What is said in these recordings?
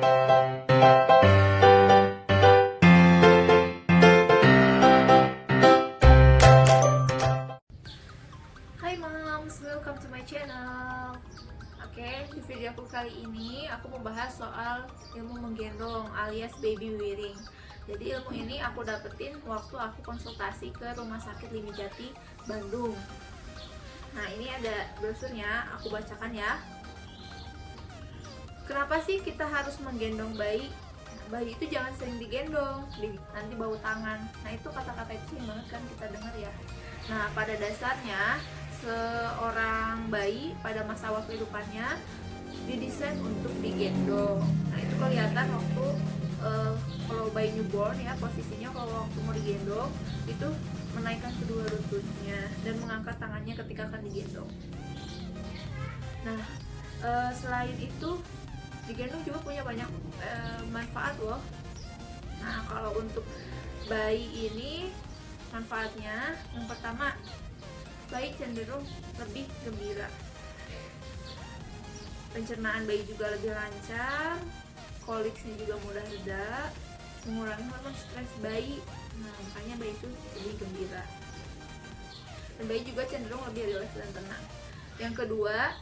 Hai moms, welcome to my channel. Oke, di video aku kali ini aku membahas soal ilmu menggendong alias baby wearing. Jadi ilmu ini aku dapetin waktu aku konsultasi ke Rumah Sakit Limijati, Bandung. Nah, ini ada brosurnya, aku bacakan ya. Kenapa sih kita harus menggendong bayi? Bayi itu jangan sering digendong, nanti bau tangan. Nah, itu kata-kata itu sering banget kan kita dengar ya. Nah, pada dasarnya seorang bayi pada masa awal kehidupannya didesain untuk digendong. Nah, itu kelihatan waktu kalau bayi newborn ya, posisinya kalau waktu mau digendong itu menaikkan kedua lututnya dan mengangkat tangannya ketika akan digendong. Nah, selain itu digendong juga punya banyak manfaat loh. Nah, kalau untuk bayi ini manfaatnya yang pertama, bayi cenderung lebih gembira, pencernaan bayi juga lebih lancar, koliksnya juga mudah reda, mengurangi hormon stres bayi. Nah, makanya bayi itu lebih gembira, dan bayi juga cenderung lebih rileks dan tenang. Yang kedua,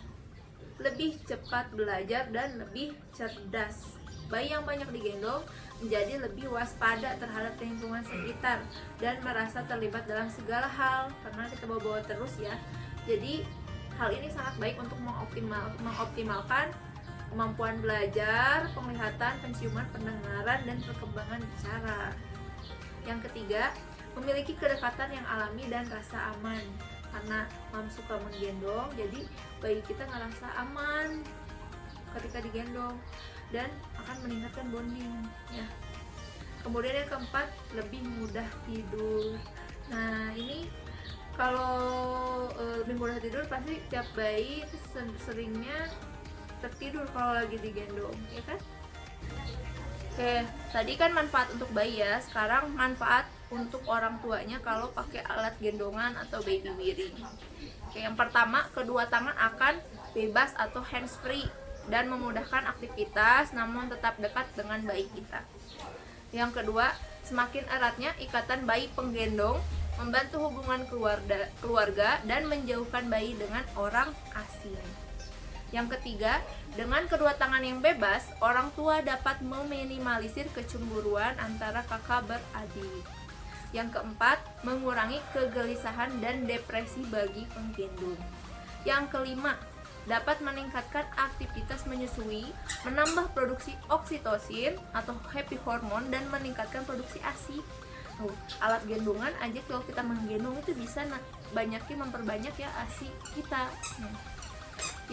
lebih cepat belajar dan lebih cerdas. Bayi yang banyak digendong menjadi lebih waspada terhadap lingkungan sekitar dan merasa terlibat dalam segala hal karena kita bawa-bawa terus ya. Jadi hal ini sangat baik untuk mengoptimalkan kemampuan belajar, penglihatan, penciuman, pendengaran, dan perkembangan bicara. Yang ketiga, memiliki kedekatan yang alami dan rasa aman. Karena mam suka menggendong, jadi bayi kita ngerasa aman ketika digendong dan akan meningkatkan bonding ya. Kemudian yang keempat, lebih mudah tidur. Nah, ini kalau lebih mudah tidur pasti tiap bayi itu seringnya tertidur kalau lagi digendong, ya kan? Oke, tadi kan manfaat untuk bayi ya. Sekarang manfaat untuk orang tuanya kalau pakai alat gendongan atau baby wearing. Oke, yang pertama, kedua tangan akan bebas atau hands free dan memudahkan aktivitas namun tetap dekat dengan bayi kita. Yang kedua, semakin eratnya ikatan bayi penggendong membantu hubungan keluarga dan menjauhkan bayi dengan orang asing. Yang ketiga, dengan kedua tangan yang bebas, orang tua dapat meminimalisir kecemburuan antara kakak beradik. Yang keempat, mengurangi kegelisahan dan depresi bagi penggendong. Yang kelima, dapat meningkatkan aktivitas menyusui, menambah produksi oksitosin atau happy hormone, dan meningkatkan produksi ASI. Alat gendongan aja kalau kita menggendong itu bisa memperbanyak ya ASI kita.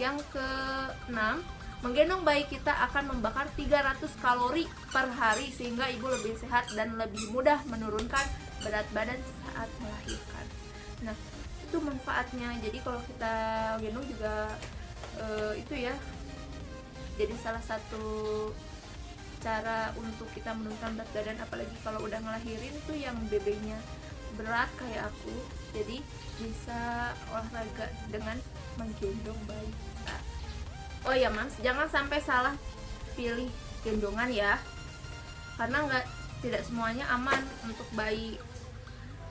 Yang keenam, menggendong bayi kita akan membakar 300 kalori per hari sehingga ibu lebih sehat dan lebih mudah menurunkan berat badan saat melahirkan. Nah, itu manfaatnya. Jadi kalau kita gendong juga itu ya, jadi salah satu cara untuk kita menurunkan berat badan, apalagi kalau udah ngelahirin tuh yang bebeknya berat kayak aku, jadi bisa olahraga dengan menggendong bayi kita. Oh ya mas, jangan sampai salah pilih gendongan ya, karena tidak semuanya aman untuk bayi.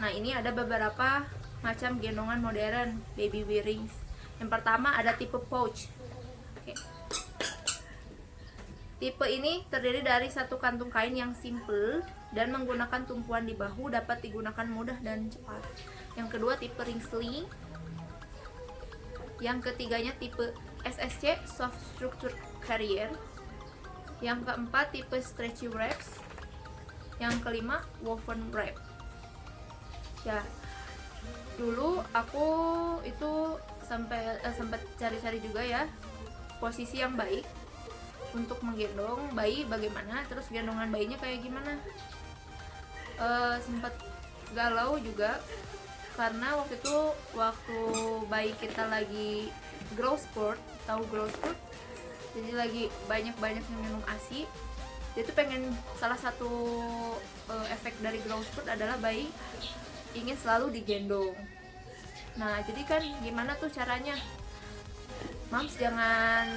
Nah, ini ada beberapa macam gendongan modern baby wearing. Yang pertama ada tipe pouch. Oke. Tipe ini terdiri dari satu kantung kain yang simple dan menggunakan tumpuan di bahu, dapat digunakan mudah dan cepat. Yang kedua tipe ring sling. Yang ketiganya tipe SSC, soft structure carrier. Yang keempat tipe stretchy wraps. Yang kelima woven wrap. Ya, dulu aku itu sempat cari-cari juga ya posisi yang baik untuk menggendong bayi bagaimana, terus gendongan bayinya kayak gimana. Sempat galau juga karena waktu bayi kita lagi growth spurt, tahu growth spurt? Jadi lagi banyak yang minum ASI. Dia tuh pengen, salah satu efek dari growth spurt adalah bayi ingin selalu digendong. Nah, jadi kan gimana tuh caranya? Mams jangan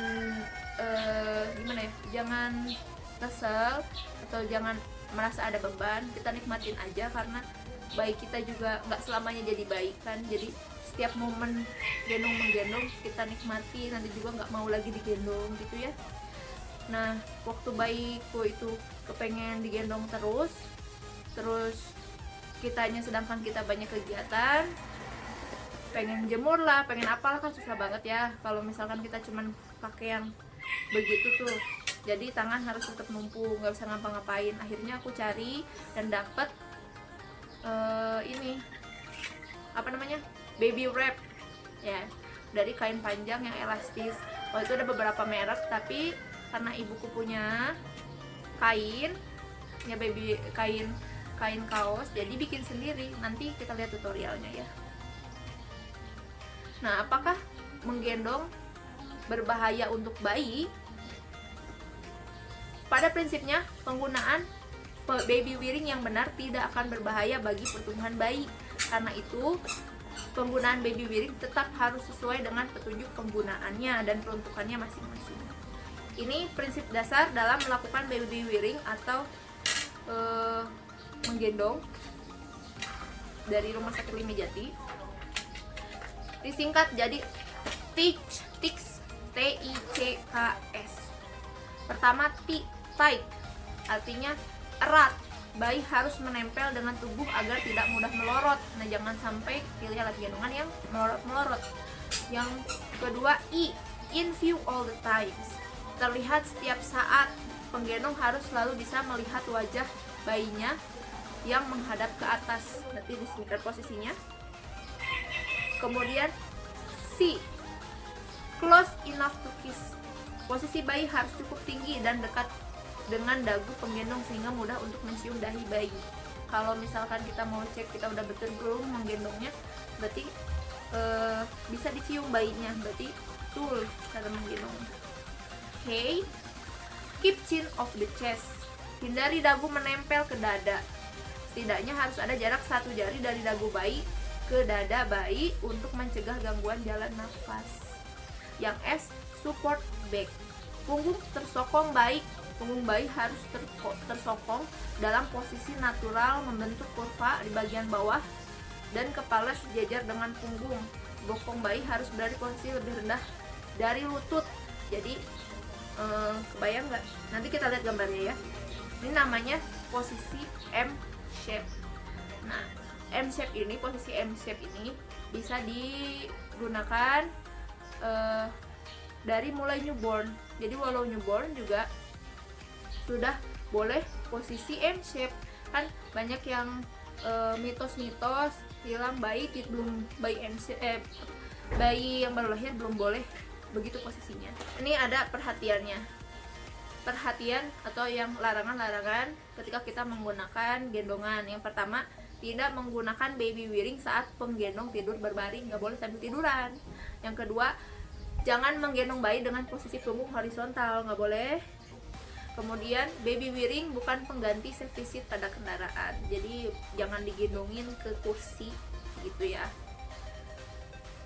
gimana ya? Jangan kesel atau jangan merasa ada beban, kita nikmatin aja karena bayi kita juga nggak selamanya jadi bayi kan. Jadi setiap momen gendong menggendong kita nikmati, nanti juga nggak mau lagi digendong gitu ya. Nah waktu bayiku itu kepengen digendong terus kitanya, sedangkan kita banyak kegiatan, pengen jemur lah, pengen apalah, kan susah banget ya kalau misalkan kita cuman pakai yang begitu tuh. Jadi tangan harus tetap numpuk, nggak bisa ngapa-ngapain. Akhirnya aku cari dan dapet ini apa namanya, baby wrap ya, dari kain panjang yang elastis. Waktu itu ada beberapa merek, tapi karena ibuku punya kain ya, baby kain kaos, jadi bikin sendiri. Nanti kita lihat tutorialnya ya. Nah, apakah menggendong berbahaya untuk bayi? Pada prinsipnya, penggunaan baby wiring yang benar tidak akan berbahaya bagi pertumbuhan bayi. Karena itu, penggunaan baby wiring tetap harus sesuai dengan petunjuk penggunaannya dan peruntukannya masing-masing. Ini prinsip dasar dalam melakukan baby wiring atau menggendong dari Rumah Sakit Limi Jati. Disingkat jadi TICS, TICKS. Pertama, tight, artinya erat. Bayi harus menempel dengan tubuh agar tidak mudah melorot. Nah, jangan sampai pilih alat gendongan yang melorot. Yang kedua, in view all the times, terlihat setiap saat. Penggendong harus selalu bisa melihat wajah bayinya yang menghadap ke atas. Nanti disinikan posisinya. Kemudian C, close enough to kiss. Posisi bayi harus cukup tinggi dan dekat dengan dagu penggendong sehingga mudah untuk mencium dahi bayi. Kalau misalkan kita mau cek kita udah betul belum menggendongnya, berarti bisa dicium bayinya, berarti betul cara menggendong. Oke. Keep chin off the chest. Hindari dagu menempel ke dada. Setidaknya harus ada jarak 1 jari dari dagu bayi ke dada bayi untuk mencegah gangguan jalan nafas. Yang S, support back. Punggung tersokong baik. Punggung bayi harus tersokong dalam posisi natural membentuk kurva di bagian bawah dan kepala sejajar dengan punggung. Bokong bayi harus berada di posisi lebih rendah dari lutut. Jadi kebayang nggak? Nanti kita lihat gambarnya ya. Ini namanya posisi M shape. Nah, M shape ini, posisi M shape ini bisa digunakan dari mulai newborn. Jadi walau newborn juga sudah boleh posisi M shape. Kan banyak yang mitos-mitos bilang bayi bayi yang baru lahir belum boleh begitu posisinya. Ini ada perhatiannya. Perhatian atau yang larangan-larangan ketika kita menggunakan gendongan. Yang pertama, tidak menggunakan baby wiring saat penggendong tidur berbaring, nggak boleh sambil tiduran. Yang kedua, jangan menggendong bayi dengan posisi punggung horizontal, nggak boleh. Kemudian baby wiring bukan pengganti safety seat pada kendaraan, jadi jangan digendongin ke kursi gitu ya.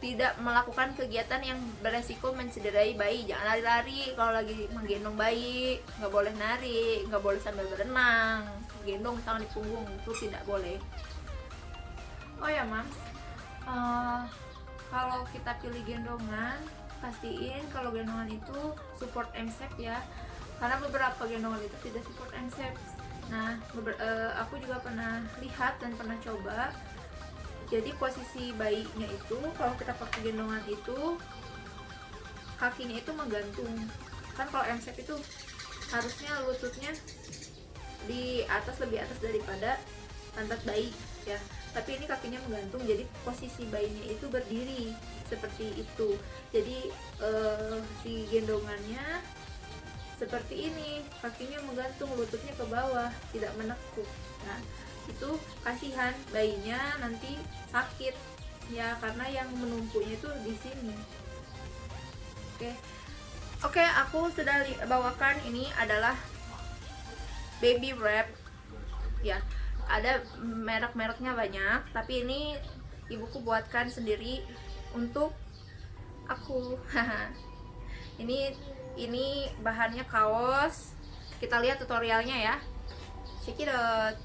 Tidak melakukan kegiatan yang beresiko mencederai bayi, jangan lari-lari kalau lagi menggendong bayi, nggak boleh nari, nggak boleh sambil berenang, gendong misalnya di punggung, itu tidak boleh. Oh ya Mams, kalau kita pilih gendongan, pastiin kalau gendongan itu support M-shape ya, karena beberapa gendongan itu tidak support M-shape. Nah, aku juga pernah lihat dan pernah coba. Jadi posisi bayinya itu kalau kita pakai gendongan itu kakinya itu menggantung. Kan kalau M-shape itu harusnya lututnya di atas, lebih atas daripada pantat bayi ya. Tapi ini kakinya menggantung, jadi posisi bayinya itu berdiri seperti itu. Jadi si gendongannya seperti ini, kakinya menggantung, lututnya ke bawah, tidak menekuk. Nah, itu kasihan bayinya nanti sakit ya, karena yang menumpuknya itu di sini. Oke, aku sudah bawakan, ini adalah baby wrap ya. Ada merek-mereknya banyak, tapi ini ibuku buatkan sendiri untuk aku. ini bahannya kaos Kita lihat tutorialnya ya. Check it out.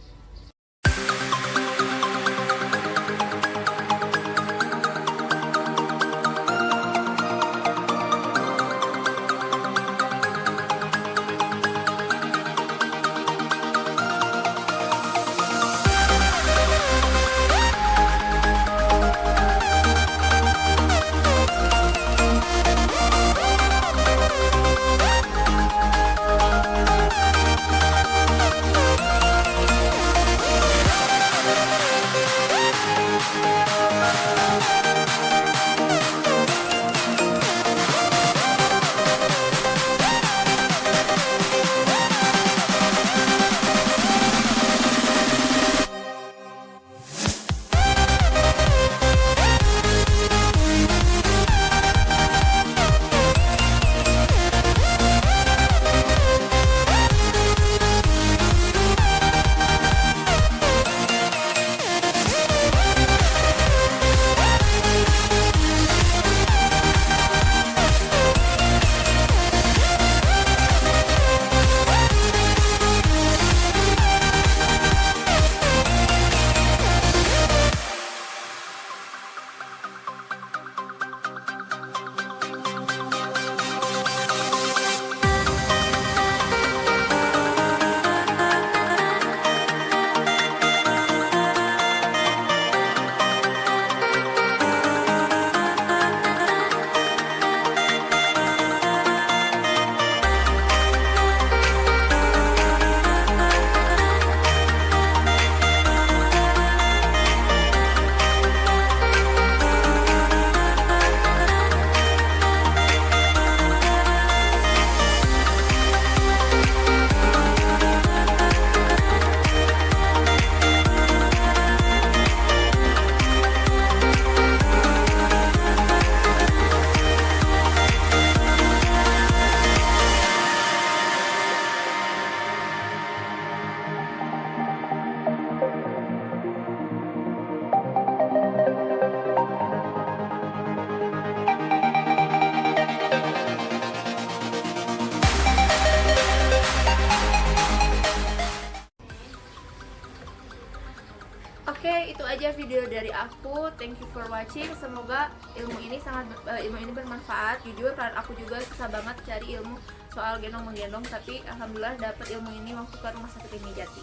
Oke, itu aja video dari aku. Thank you for watching. Semoga ilmu ini bermanfaat. Jujur, aku juga susah banget cari ilmu soal gendong menggendong, tapi alhamdulillah dapet ilmu ini waktu ke rumah sakit Imi Jati.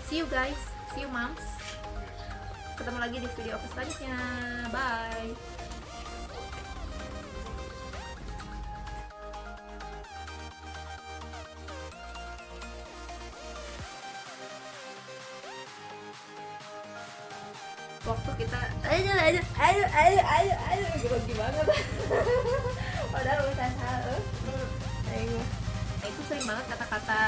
See you guys, see you moms. Ketemu lagi di video aku selanjutnya. Bye. Waktu kita ayo grogi banget. Padahal usaha itu sering banget kata-kata